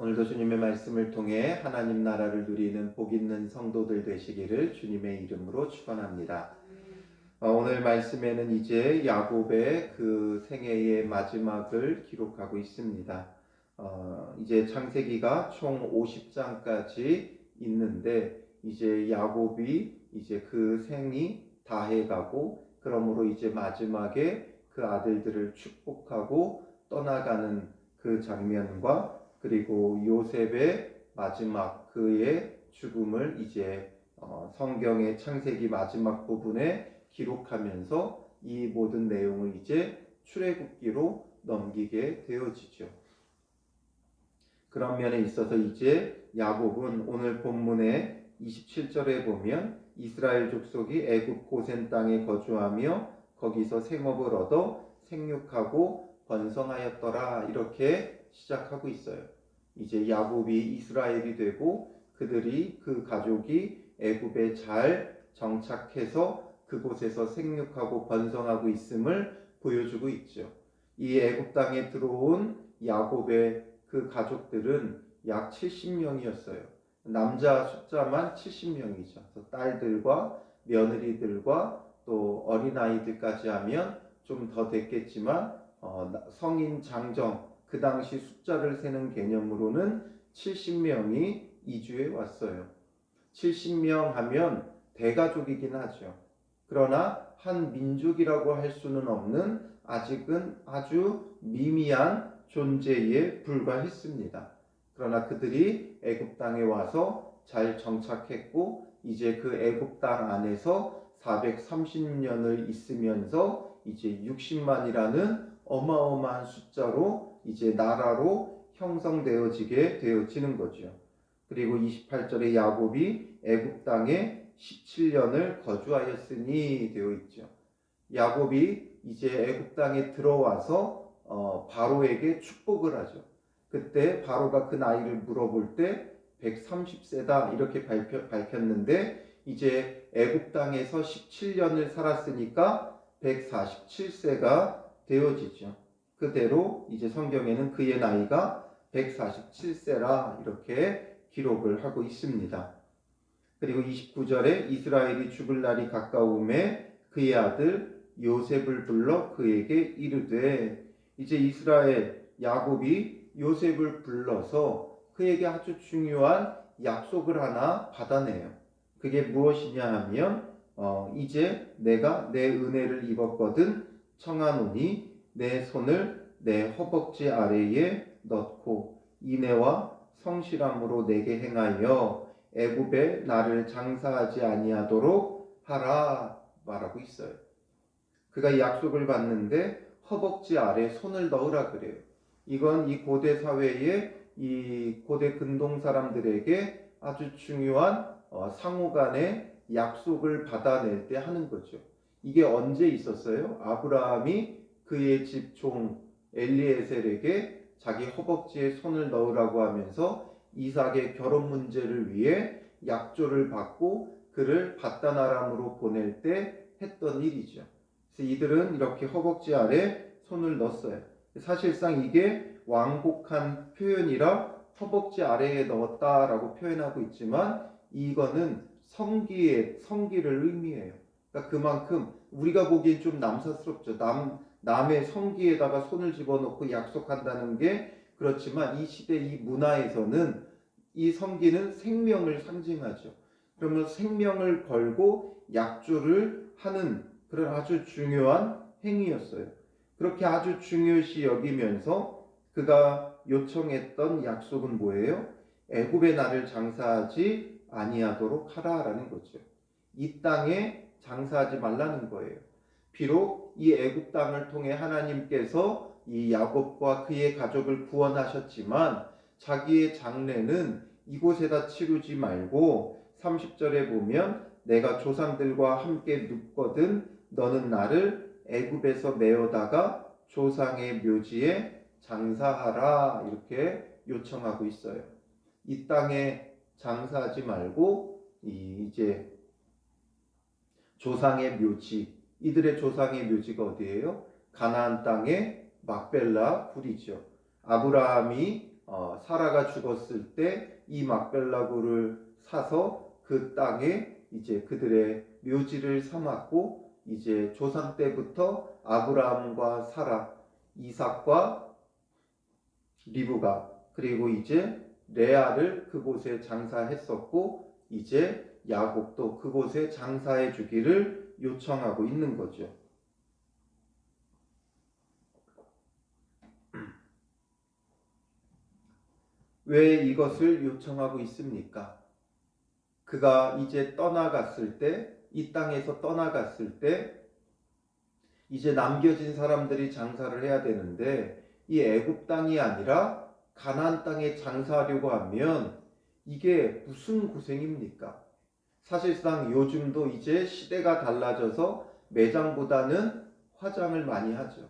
오늘도 주님의 말씀을 통해 하나님 나라를 누리는 복 있는 성도들 되시기를 주님의 이름으로 축원합니다. 오늘 말씀에는 이제 야곱의 그 생애의 마지막을 기록하고 있습니다. 이제 창세기가 총 50장까지 있는데 이제 야곱이 이제 그 생이 다해가고 그러므로 이제 마지막에 그 아들들을 축복하고 떠나가는 그 장면과 그리고 요셉의 마지막 그의 죽음을 이제 성경의 창세기 마지막 부분에 기록하면서 이 모든 내용을 이제 출애굽기로 넘기게 되어지죠. 그런 면에 있어서 이제 야곱은 오늘 본문의 27절에 보면 이스라엘 족속이 애굽 고센 땅에 거주하며 거기서 생업을 얻어 생육하고 번성하였더라 이렇게 시작하고 있어요. 이제 야곱이 이스라엘이 되고 그들이 그 가족이 애굽에 잘 정착해서 그곳에서 생육하고 번성하고 있음을 보여주고 있죠. 이 애굽 땅에 들어온 야곱의 그 가족들은 약 70명이었어요. 남자 숫자만 70명이죠. 딸들과 며느리들과 또 어린아이들까지 하면 좀 더 됐겠지만 성인 장정 그 당시 숫자를 세는 개념으로는 70명이 이주해 왔어요. 70명 하면 대가족이긴 하죠. 그러나 한 민족이라고 할 수는 없는 아직은 아주 미미한 존재에 불과했습니다. 그러나 그들이 애굽 땅에 와서 잘 정착했고 이제 그 애굽 땅 안에서 430년을 있으면서 이제 60만이라는 어마어마한 숫자로 이제 나라로 형성되어지게 되어지는 거죠. 그리고 28절에 야곱이 애굽 땅에 17년을 거주하였으니 되어 있죠. 야곱이 이제 애굽 땅에 들어와서 바로에게 축복을 하죠. 그때 바로가 그 나이를 물어볼 때 130세다 이렇게 밝혔는데 이제 애굽 땅에서 17년을 살았으니까 147세가 되어지죠. 그대로 이제 성경에는 그의 나이가 147세라 이렇게 기록을 하고 있습니다. 그리고 29절에 이스라엘이 죽을 날이 가까움에 그의 아들 요셉을 불러 그에게 이르되 이제 이스라엘 야곱이 요셉을 불러서 그에게 아주 중요한 약속을 하나 받아내요. 그게 무엇이냐 하면 이제 내가 내 은혜를 입었거든 청하노니 내 손을 내 허벅지 아래에 넣고 인애와 성실함으로 내게 행하여 애굽에 나를 장사하지 아니하도록 하라 말하고 있어요. 그가 약속을 받는데 허벅지 아래 손을 넣으라 그래요. 이건 이 고대 사회의 이 고대 근동 사람들에게 아주 중요한 상호 간의 약속을 받아낼 때 하는 거죠. 이게 언제 있었어요? 아브라함이 그의 집 종 엘리에셀에게 자기 허벅지에 손을 넣으라고 하면서 이삭의 결혼 문제를 위해 약조를 받고 그를 바단 아람으로 보낼 때 했던 일이죠. 그래서 이들은 이렇게 허벅지 아래 손을 넣었어요. 사실상 이게 완곡한 표현이라 허벅지 아래에 넣었다라고 표현하고 있지만 이거는 성기를 의미해요. 그러니까 그만큼 우리가 보기엔 좀 남사스럽죠. 남의 성기에다가 손을 집어넣고 약속한다는 게 그렇지만 이 시대 이 문화에서는 이 성기는 생명을 상징하죠. 그러면 생명을 걸고 약조를 하는 그런 아주 중요한 행위였어요. 그렇게 아주 중요시 여기면서 그가 요청했던 약속은 뭐예요? 애굽의 나를 장사하지 아니하도록 하라라는 거죠. 이 땅에 장사하지 말라는 거예요. 비록 이 애굽 땅을 통해 하나님께서 이 야곱과 그의 가족을 구원하셨지만 자기의 장래는 이곳에다 치르지 말고 30절에 보면 내가 조상들과 함께 눕거든 너는 나를 애굽에서 메어다가 조상의 묘지에 장사하라 이렇게 요청하고 있어요. 이 땅에 장사하지 말고 이제 조상의 묘지, 이들의 조상의 묘지가 어디예요? 가나안 땅의 막벨라 굴이죠. 아브라함이 사라가 죽었을 때 이 막벨라고를 사서 그 땅에 이제 그들의 묘지를 삼았고, 이제 조상 때부터 아브라함과 사라, 이삭과 리브가, 그리고 이제 레아를 그곳에 장사했었고, 이제 야곱도 그곳에 장사해 주기를 요청하고 있는 거죠. 왜 이것을 요청하고 있습니까? 그가 이제 떠나갔을 때, 이 땅에서 떠나갔을 때 이제 남겨진 사람들이 장사를 해야 되는데, 이 애굽 땅이 아니라 가나안 땅에 장사하려고 하면 이게 무슨 고생입니까? 사실상 요즘도 이제 시대가 달라져서 매장보다는 화장을 많이 하죠.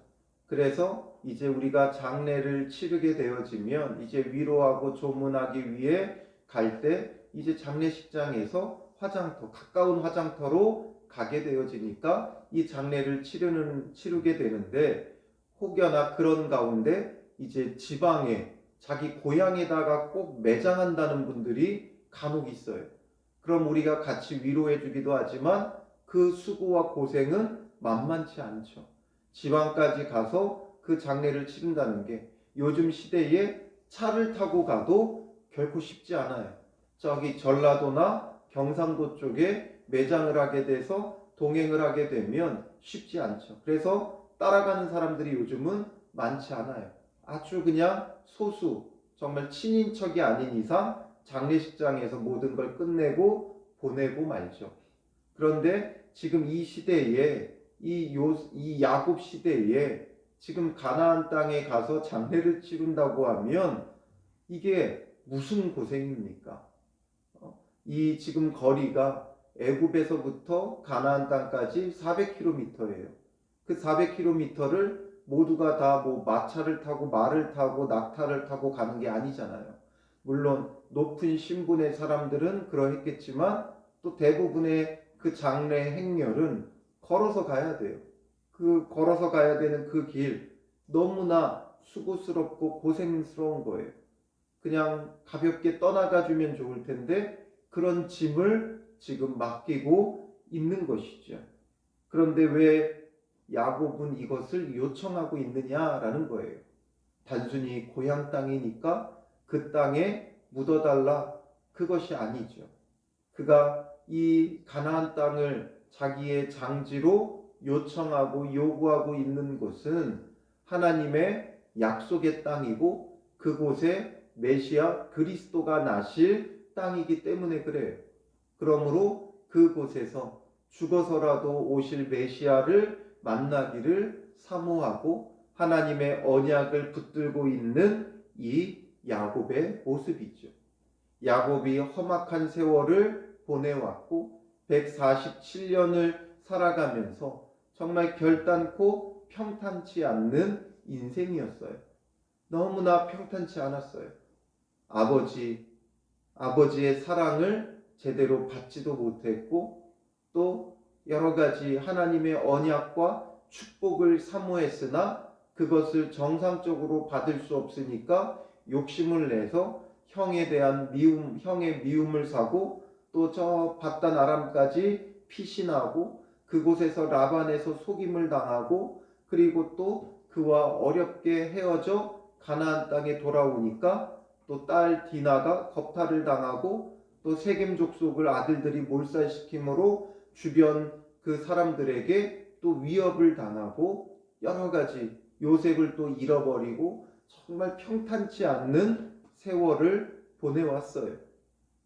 그래서 이제 우리가 장례를 치르게 되어지면 이제 위로하고 조문하기 위해 갈 때 이제 장례식장에서 화장터, 가까운 화장터로 가게 되어지니까 이 장례를 치르게 되는데, 혹여나 그런 가운데 이제 지방에 자기 고향에다가 꼭 매장한다는 분들이 간혹 있어요. 그럼 우리가 같이 위로해 주기도 하지만 그 수고와 고생은 만만치 않죠. 지방까지 가서 그 장례를 치른다는 게 요즘 시대에 차를 타고 가도 결코 쉽지 않아요. 저기 전라도나 경상도 쪽에 매장을 하게 돼서 동행을 하게 되면 쉽지 않죠. 그래서 따라가는 사람들이 요즘은 많지 않아요. 아주 그냥 소수, 정말 친인척이 아닌 이상 장례식장에서 모든 걸 끝내고 보내고 말죠. 그런데 지금 이 시대에, 이 야곱 시대에 지금 가나안 땅에 가서 장례를 치른다고 하면 이게 무슨 고생입니까? 이 지금 거리가 애굽에서부터 가나안 땅까지 400km예요. 그 400km를 모두가 다 뭐 마차를 타고 말을 타고 낙타를 타고 가는 게 아니잖아요. 물론 높은 신분의 사람들은 그러했겠지만 또 대부분의 그 장례 행렬은 걸어서 가야 돼요. 그 걸어서 가야 되는 그 길 너무나 수고스럽고 고생스러운 거예요. 그냥 가볍게 떠나가 주면 좋을 텐데 그런 짐을 지금 맡기고 있는 것이죠. 그런데 왜 야곱은 이것을 요청하고 있느냐라는 거예요. 단순히 고향 땅이니까 그 땅에 묻어달라, 그것이 아니죠. 그가 이 가나안 땅을 자기의 장지로 요청하고 요구하고 있는 곳은 하나님의 약속의 땅이고 그곳에 메시아 그리스도가 나실 땅이기 때문에 그래요. 그러므로 그곳에서 죽어서라도 오실 메시아를 만나기를 사모하고 하나님의 언약을 붙들고 있는 이 야곱의 모습이죠. 야곱이 험악한 세월을 보내왔고 147년을 살아가면서 정말 결단코 평탄치 않는 인생이었어요. 너무나 평탄치 않았어요. 아버지의 사랑을 제대로 받지도 못했고 또 여러 가지 하나님의 언약과 축복을 사모했으나 그것을 정상적으로 받을 수 없으니까 욕심을 내서 형에 대한 형의 미움을 사고 또 저 바단 아람까지 피신하고 그곳에서 라반에서 속임을 당하고 그리고 또 그와 어렵게 헤어져 가나안 땅에 돌아오니까 또 딸 디나가 겁탈을 당하고 또 세겜 족속을 아들들이 몰살시킴으로 주변 그 사람들에게 또 위협을 당하고 여러 가지 요셉을 또 잃어버리고 정말 평탄치 않는 세월을 보내왔어요.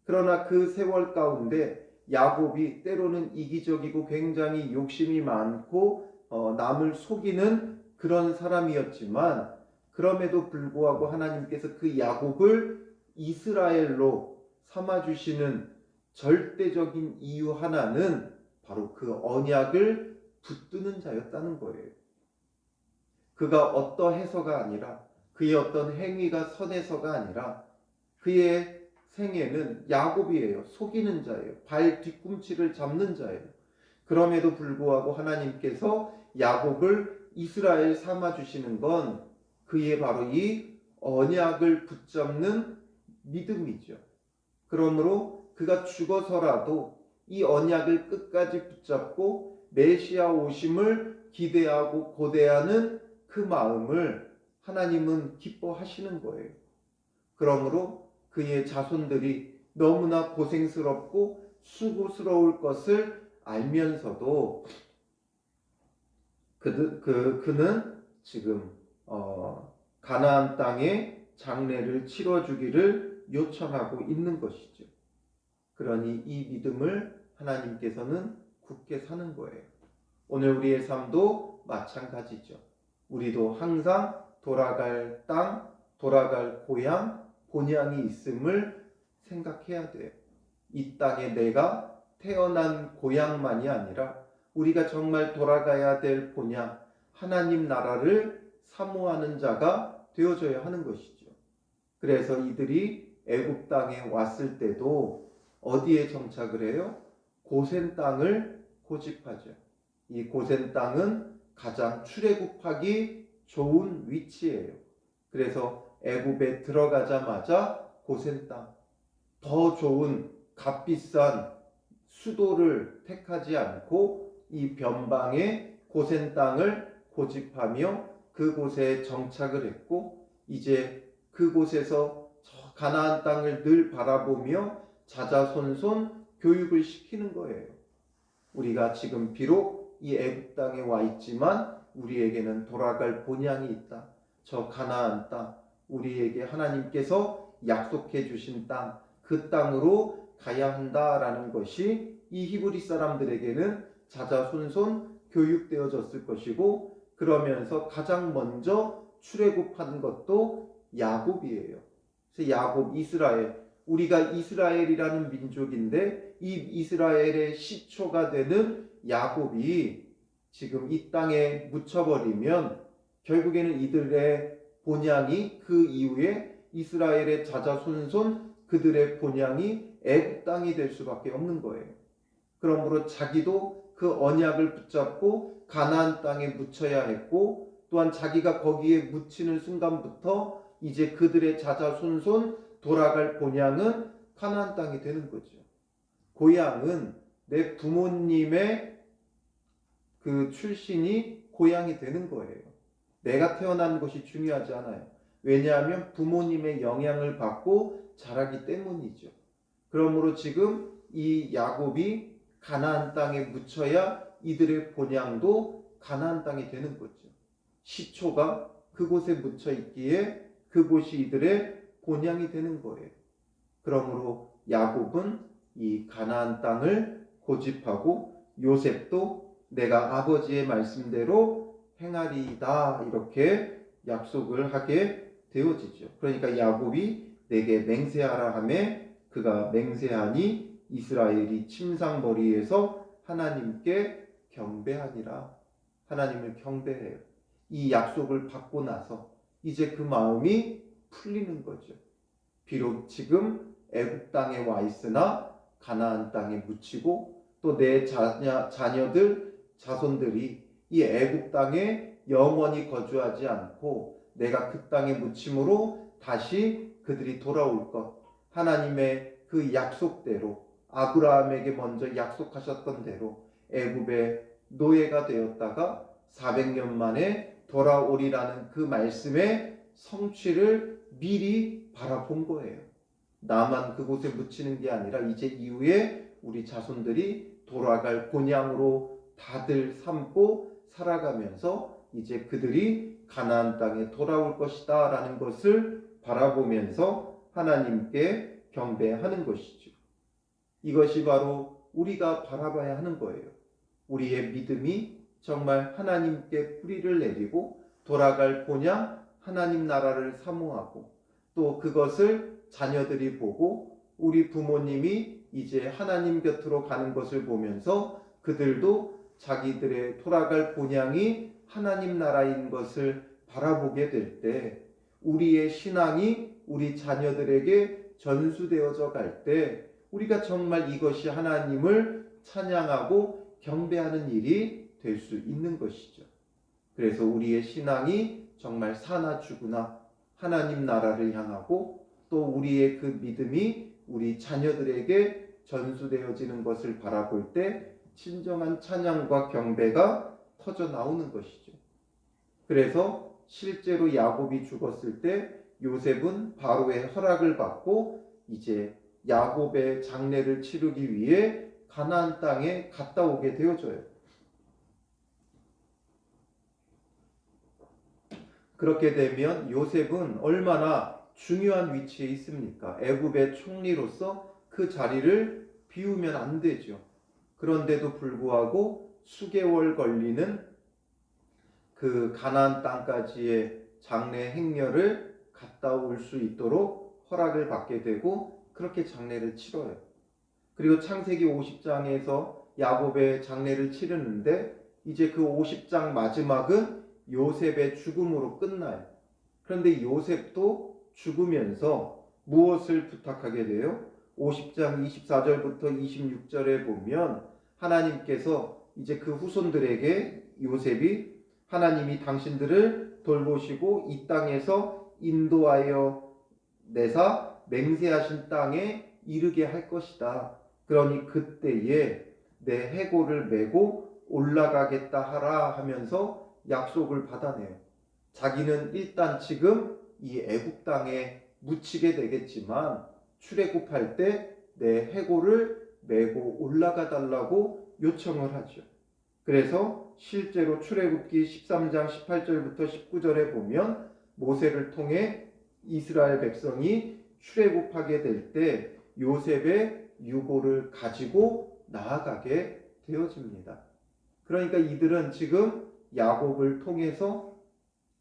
그러나 그 세월 가운데 야곱이 때로는 이기적이고 굉장히 욕심이 많고 남을 속이는 그런 사람이었지만 그럼에도 불구하고 하나님께서 그 야곱을 이스라엘로 삼아주시는 절대적인 이유 하나는 바로 그 언약을 붙드는 자였다는 거예요. 그가 어떠해서가 아니라 그의 어떤 행위가 선해서가 아니라 그의 생애는 야곱이에요. 속이는 자예요. 발 뒤꿈치를 잡는 자예요. 그럼에도 불구하고 하나님께서 야곱을 이스라엘 삼아주시는 건 그의 바로 이 언약을 붙잡는 믿음이죠. 그러므로 그가 죽어서라도 이 언약을 끝까지 붙잡고 메시아 오심을 기대하고 고대하는 그 마음을 하나님은 기뻐하시는 거예요. 그러므로 그의 자손들이 너무나 고생스럽고 수고스러울 것을 알면서도 그는 지금 가나안 땅에 장례를 치러주기를 요청하고 있는 것이죠. 그러니 이 믿음을 하나님께서는 굳게 사는 거예요. 오늘 우리의 삶도 마찬가지죠. 우리도 항상 돌아갈 땅, 돌아갈 고향, 본향이 있음을 생각해야 돼요. 이 땅에 내가 태어난 고향만이 아니라 우리가 정말 돌아가야 될 본향, 하나님 나라를 사모하는 자가 되어져야 하는 것이죠. 그래서 이들이 애굽 땅에 왔을 때도 어디에 정착을 해요? 고센 땅을 고집하죠. 이 고센 땅은 가장 출애굽하기 좋은 위치예요. 그래서 애굽에 들어가자마자 고센 땅, 더 좋은 값비싼 수도를 택하지 않고 이 변방의 고센 땅을 고집하며 그곳에 정착을 했고, 이제 그곳에서 저 가나안 땅을 늘 바라보며 자자손손 교육을 시키는 거예요. 우리가 지금 비록 이 애굽 땅에 와 있지만 우리에게는 돌아갈 본향이 있다. 저 가나안 땅, 우리에게 하나님께서 약속해 주신 땅, 그 땅으로 가야 한다라는 것이 이 히브리 사람들에게는 자자손손 교육되어졌을 것이고, 그러면서 가장 먼저 출애굽한 것도 야곱이에요. 그래서 야곱, 이스라엘, 우리가 이스라엘이라는 민족인데 이 이스라엘의 시초가 되는 야곱이 지금 이 땅에 묻혀버리면 결국에는 이들의 본향이, 그 이후에 이스라엘의 자자손손 그들의 본향이 애굽 땅이 될 수밖에 없는 거예요. 그러므로 자기도 그 언약을 붙잡고 가나안 땅에 묻혀야 했고, 또한 자기가 거기에 묻히는 순간부터 이제 그들의 자자손손 돌아갈 본향은 가나안 땅이 되는 거죠. 고향은 내 부모님의 그 출신이 고향이 되는 거예요. 내가 태어난 것이 중요하지 않아요. 왜냐하면 부모님의 영향을 받고 자라기 때문이죠. 그러므로 지금 이 야곱이 가나안 땅에 묻혀야 이들의 본향도 가나안 땅이 되는 거죠. 시초가 그곳에 묻혀 있기에 그곳이 이들의 본향이 되는 거예요. 그러므로 야곱은 이 가나안 땅을 고집하고, 요셉도 내가 아버지의 말씀대로 행하리이다 이렇게 약속을 하게 되어지죠. 그러니까 야곱이 내게 맹세하라 하매 그가 맹세하니 이스라엘이 침상머리에서 하나님께 경배하니라. 하나님을 경배해요. 이 약속을 받고 나서 이제 그 마음이 풀리는 거죠. 비록 지금 애굽 땅에 와 있으나 가나안 땅에 묻히고, 또 내 자녀들, 자손들이 이 애굽 땅에 영원히 거주하지 않고 내가 그 땅에 묻힘으로 다시 그들이 돌아올 것, 하나님의 그 약속대로 아브라함에게 먼저 약속하셨던 대로 애굽의 노예가 되었다가 400년 만에 돌아오리라는 그 말씀의 성취를 미리 바라본 거예요. 나만 그곳에 묻히는 게 아니라 이제 이후에 우리 자손들이 돌아갈 본향으로 다들 삼고 살아가면서 이제 그들이 가나안 땅에 돌아올 것이다 라는 것을 바라보면서 하나님께 경배하는 것이죠. 이것이 바로 우리가 바라봐야 하는 거예요. 우리의 믿음이 정말 하나님께 뿌리를 내리고 돌아갈 본향 하나님 나라를 사모하고, 또 그것을 자녀들이 보고 우리 부모님이 이제 하나님 곁으로 가는 것을 보면서 그들도 자기들의 돌아갈 본향이 하나님 나라인 것을 바라보게 될 때, 우리의 신앙이 우리 자녀들에게 전수되어져 갈 때 우리가 정말 이것이 하나님을 찬양하고 경배하는 일이 될 수 있는 것이죠. 그래서 우리의 신앙이 정말 사나 죽으나 하나님 나라를 향하고 또 우리의 그 믿음이 우리 자녀들에게 전수되어지는 것을 바라볼 때 진정한 찬양과 경배가 터져 나오는 것이죠. 그래서 실제로 야곱이 죽었을 때 요셉은 바로의 허락을 받고 이제 야곱의 장례를 치르기 위해 가나안 땅에 갔다 오게 되어져요. 그렇게 되면 요셉은 얼마나 중요한 위치에 있습니까? 애굽의 총리로서 그 자리를 비우면 안 되죠. 그런데도 불구하고 수개월 걸리는 그 가나안 땅까지의 장례 행렬을 갔다 올 수 있도록 허락을 받게 되고 그렇게 장례를 치러요. 그리고 창세기 50장에서 야곱의 장례를 치르는데 이제 그 50장 마지막은 요셉의 죽음으로 끝나요. 그런데 요셉도 죽으면서 무엇을 부탁하게 돼요? 50장 24절부터 26절에 보면 하나님께서 이제 그 후손들에게 요셉이 하나님이 당신들을 돌보시고 이 땅에서 인도하여 내사 맹세하신 땅에 이르게 할 것이다. 그러니 그때에 내 해골을 메고 올라가겠다 하라 하면서 약속을 받아내요. 자기는 일단 지금 이 애굽 땅에 묻히게 되겠지만 출애굽할 때 내 해골을 메고 올라가 달라고 요청을 하죠. 그래서 실제로 출애굽기 13장 18절부터 19절에 보면 모세를 통해 이스라엘 백성이 출애굽하게 될 때 요셉의 유고를 가지고 나아가게 되어집니다. 그러니까 이들은 지금 야곱을 통해서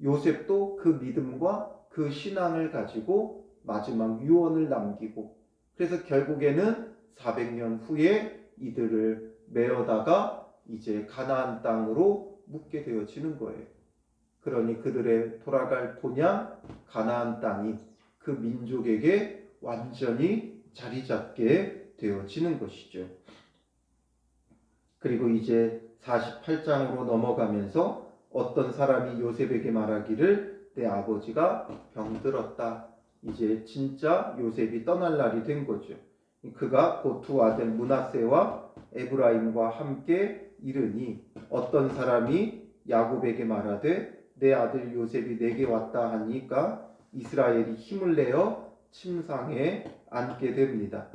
요셉도 그 믿음과 그 신앙을 가지고 마지막 유언을 남기고 그래서 결국에는 400년 후에 이들을 메어다가 이제 가나안 땅으로 묻게 되어지는 거예요. 그러니 그들의 돌아갈 본향 가나안 땅이 그 민족에게 완전히 자리 잡게 되어지는 것이죠. 그리고 이제 48장으로 넘어가면서 어떤 사람이 요셉에게 말하기를 내 아버지가 병들었다. 이제 진짜 요셉이 떠날 날이 된 거죠. 그가 그 두 아들 므낫세와 에브라임과 함께 이르니 어떤 사람이 야곱에게 말하되 내 아들 요셉이 내게 왔다 하니까 이스라엘이 힘을 내어 침상에 앉게 됩니다.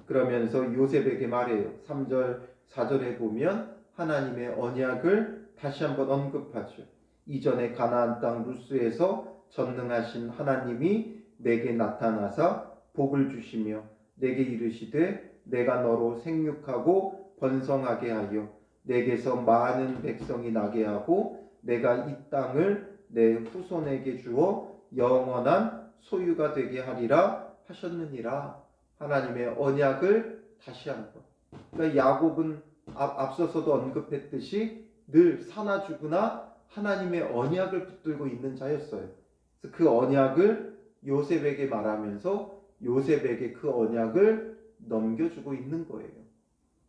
그러면서 요셉에게 말해요. 3절 4절에 보면 하나님의 언약을 다시 한번 언급하죠. 이전에 가나안 땅 루스에서 전능하신 하나님이 내게 나타나사 복을 주시며 내게 이르시되 내가 너로 생육하고 번성하게 하여 내게서 많은 백성이 나게 하고 내가 이 땅을 내 후손에게 주어 영원한 소유가 되게 하리라 하셨느니라. 하나님의 언약을 다시 한번. 그러니까 야곱은 앞서서도 언급했듯이 늘 사나 죽으나 하나님의 언약을 붙들고 있는 자였어요. 그래서 그 언약을 요셉에게 말하면서 요셉에게 그 언약을 넘겨주고 있는 거예요.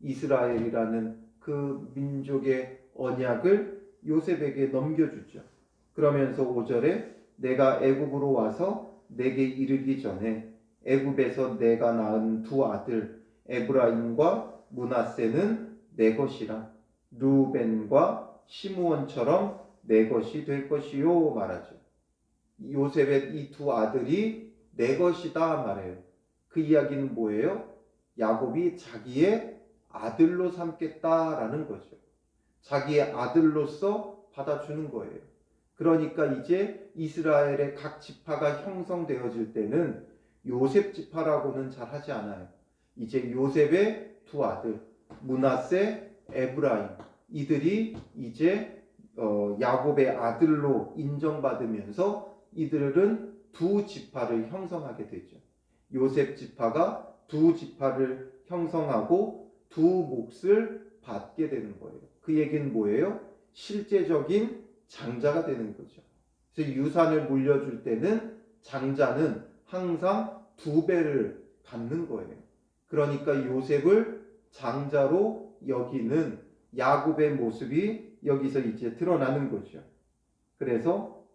이스라엘이라는 그 민족의 언약을 요셉에게 넘겨주죠. 그러면서 5절에 내가 애굽으로 와서 내게 이르기 전에 애굽에서 내가 낳은 두 아들 에브라임과 므낫세는 내 것이라 르우벤과 시므온처럼 내 것이 될 것이요 말하죠. 요셉의 이 두 아들이 내 것이다 말해요. 그 이야기는 뭐예요? 야곱이 자기의 아들로 삼겠다라는 거죠. 자기의 아들로서 받아주는 거예요. 그러니까 이제 이스라엘의 각 지파가 형성되어질 때는 요셉 지파라고는 잘 하지 않아요. 이제 요셉의 두 아들 므낫세, 에브라임 이들이 이제 야곱의 아들로 인정받으면서 이들은 두 지파를 형성하게 되죠. 요셉 지파가 두 지파를 형성하고 두 몫을 받게 되는 거예요. 그 얘기는 뭐예요? 실제적인 장자가 되는 거죠. 그래서 유산을 물려줄 때는 장자는 항상 2배를 받는 거예요. 그러니까 요셉을 장자로 여기는 야곱의 모습이 여기서 이제 드러나는 거죠. 그래서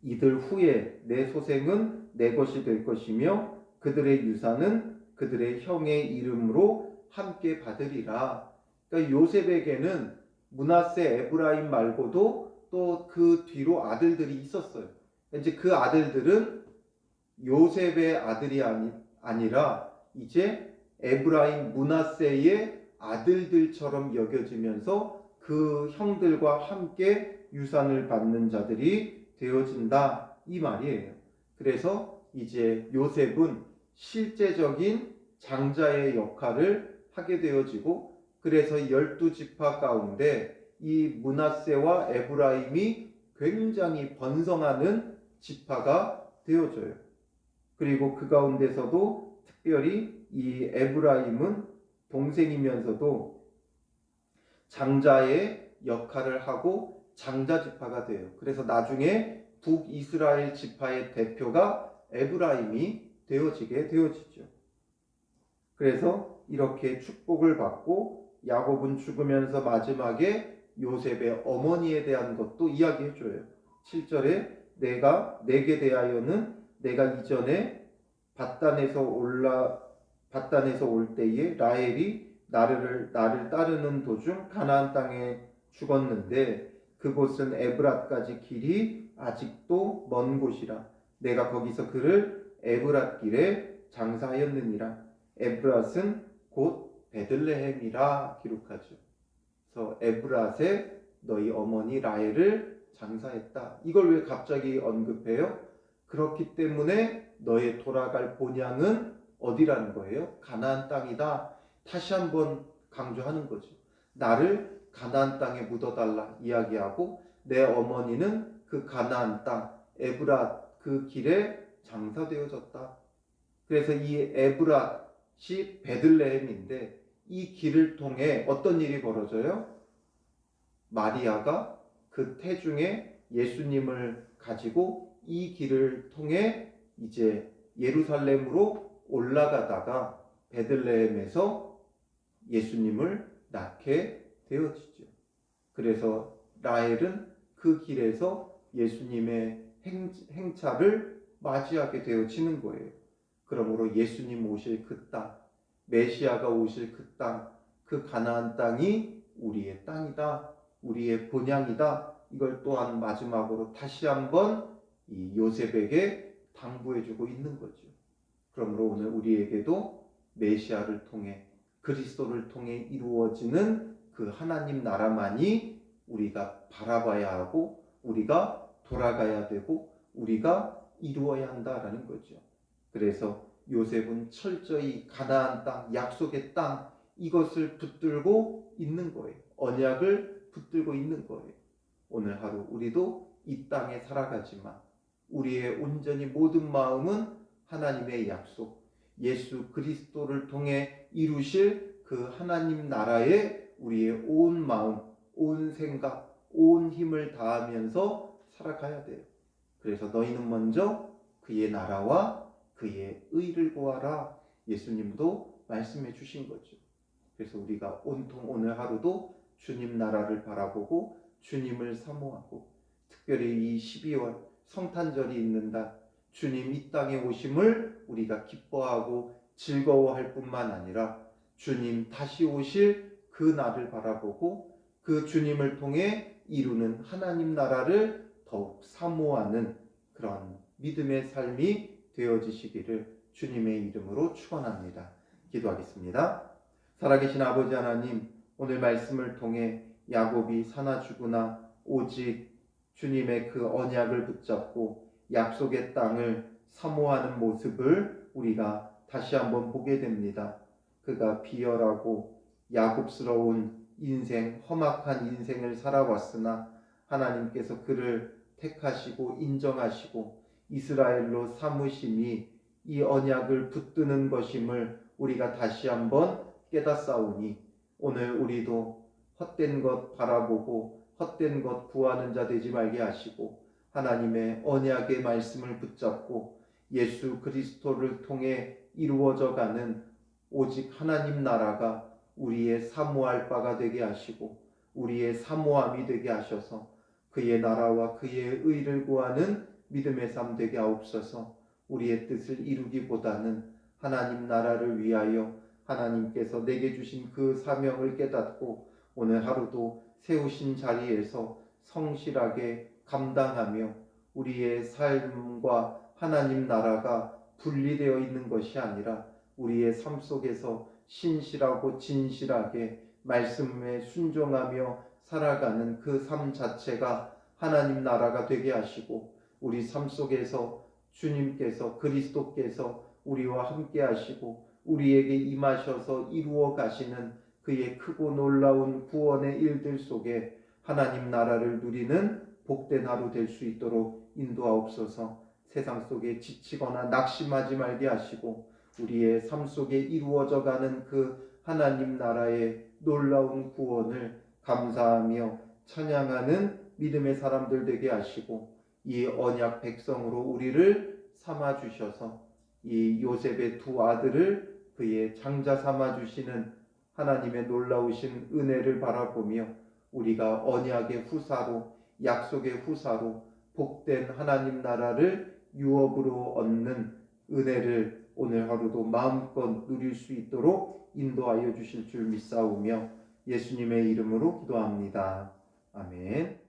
이들 후에 내 소생은 내 것이 될 것이며 그들의 유산은 그들의 형의 이름으로 함께 받으리라. 그러니까 요셉에게는 므낫세, 에브라임 말고도 또 그 뒤로 아들들이 있었어요. 이제 그 아들들은 요셉의 아들이 아니라 이제 에브라임, 므낫세의 아들들처럼 여겨지면서 그 형들과 함께 유산을 받는 자들이 되어진다, 이 말이에요. 그래서 이제 요셉은 실제적인 장자의 역할을 하게 되어지고, 그래서 12지파 가운데 이 므낫세와 에브라임이 굉장히 번성하는 지파가 되어져요. 그리고 그 가운데서도 특별히 이 에브라임은 동생이면서도 장자의 역할을 하고 장자 지파가 돼요. 그래서 나중에 북이스라엘 지파의 대표가 에브라임이 되어지죠. 그래서 이렇게 축복을 받고 야곱은 죽으면서 마지막에 요셉의 어머니에 대한 것도 이야기해줘요. 7절에 내가 내게 대하여는 내가 이전에 밧단에서 올 때에 라헬이 나를 따르는 도중 가나안 땅에 죽었는데 그곳은 에브랏까지 길이 아직도 먼 곳이라. 내가 거기서 그를 에브랏 길에 장사하였느니라. 에브랏은 곧 베들레헴이라 기록하죠. 그래서 에브랏에 너희 어머니 라헬을 장사했다. 이걸 왜 갑자기 언급해요? 그렇기 때문에 너의 돌아갈 본향은 어디라는 거예요? 가나안 땅이다. 다시 한번 강조하는 거죠. 나를 가나안 땅에 묻어달라 이야기하고 내 어머니는 그 가나안 땅 에브랏 그 길에 장사되어졌다. 그래서 이 에브랏이 베들레헴인데 이 길을 통해 어떤 일이 벌어져요? 마리아가 그 태중에 예수님을 가지고 이 길을 통해 이제 예루살렘으로 올라가다가 베들레헴에서 예수님을 낳게 되어지죠. 그래서 라헬은 그 길에서 예수님의 행차를 맞이하게 되어지는 거예요. 그러므로 예수님 오실 그 땅, 메시아가 오실 그 땅, 그 가나안 땅이 우리의 땅이다, 우리의 본향이다. 이걸 또한 마지막으로 다시 한번 이 요셉에게 당부해주고 있는 거죠. 그러므로 오늘 우리에게도 메시아를 통해 그리스도를 통해 이루어지는 그 하나님 나라만이 우리가 바라봐야 하고 우리가 돌아가야 되고 우리가 이루어야 한다라는 거죠. 그래서 요셉은 철저히 가나안 땅, 약속의 땅 이것을 붙들고 있는 거예요. 언약을 붙들고 있는 거예요. 오늘 하루 우리도 이 땅에 살아가지만 우리의 온전히 모든 마음은 하나님의 약속, 예수 그리스도를 통해 이루실 그 하나님 나라에 우리의 온 마음, 온 생각, 온 힘을 다하면서 살아가야 돼요. 그래서 너희는 먼저 그의 나라와 그의 의를 구하라. 예수님도 말씀해 주신 거죠. 그래서 우리가 온통 오늘 하루도 주님 나라를 바라보고 주님을 사모하고 특별히 이 12월 성탄절이 있는 날 주님 이 땅에 오심을 우리가 기뻐하고 즐거워할 뿐만 아니라 주님 다시 오실 그 날을 바라보고 그 주님을 통해 이루는 하나님 나라를 더욱 사모하는 그런 믿음의 삶이 되어지시기를 주님의 이름으로 축원합니다. 기도하겠습니다. 살아계신 아버지 하나님, 오늘 말씀을 통해 야곱이 사나 죽으나 오직 주님의 그 언약을 붙잡고 약속의 땅을 사모하는 모습을 우리가 다시 한번 보게 됩니다. 그가 비열하고 야곱스러운 인생, 험악한 인생을 살아왔으나 하나님께서 그를 택하시고 인정하시고 이스라엘로 삼으심이 이 언약을 붙드는 것임을 우리가 다시 한번 깨닫사오니 오늘 우리도 헛된 것 바라보고 헛된 것 구하는 자 되지 말게 하시고 하나님의 언약의 말씀을 붙잡고 예수 그리스도를 통해 이루어져 가는 오직 하나님 나라가 우리의 사모할 바가 되게 하시고 우리의 사모함이 되게 하셔서 그의 나라와 그의 의를 구하는 믿음의 삶 되게 하옵소서. 우리의 뜻을 이루기보다는 하나님 나라를 위하여 하나님께서 내게 주신 그 사명을 깨닫고 오늘 하루도 세우신 자리에서 성실하게 감당하며 우리의 삶과 하나님 나라가 분리되어 있는 것이 아니라 우리의 삶 속에서 신실하고 진실하게 말씀에 순종하며 살아가는 그 삶 자체가 하나님 나라가 되게 하시고 우리 삶 속에서 주님께서 그리스도께서 우리와 함께 하시고 우리에게 임하셔서 이루어 가시는 그의 크고 놀라운 구원의 일들 속에 하나님 나라를 누리는 복된 하루 될 수 있도록 인도하옵소서. 세상 속에 지치거나 낙심하지 말게 하시고 우리의 삶 속에 이루어져 가는 그 하나님 나라의 놀라운 구원을 감사하며 찬양하는 믿음의 사람들 되게 하시고 이 언약 백성으로 우리를 삼아 주셔서 이 요셉의 두 아들을 그의 장자 삼아 주시는 하나님의 놀라우신 은혜를 바라보며 우리가 언약의 후사로 약속의 후사로 복된 하나님 나라를 유업으로 얻는 은혜를 오늘 하루도 마음껏 누릴 수 있도록 인도하여 주실 줄 믿사오며 예수님의 이름으로 기도합니다. 아멘.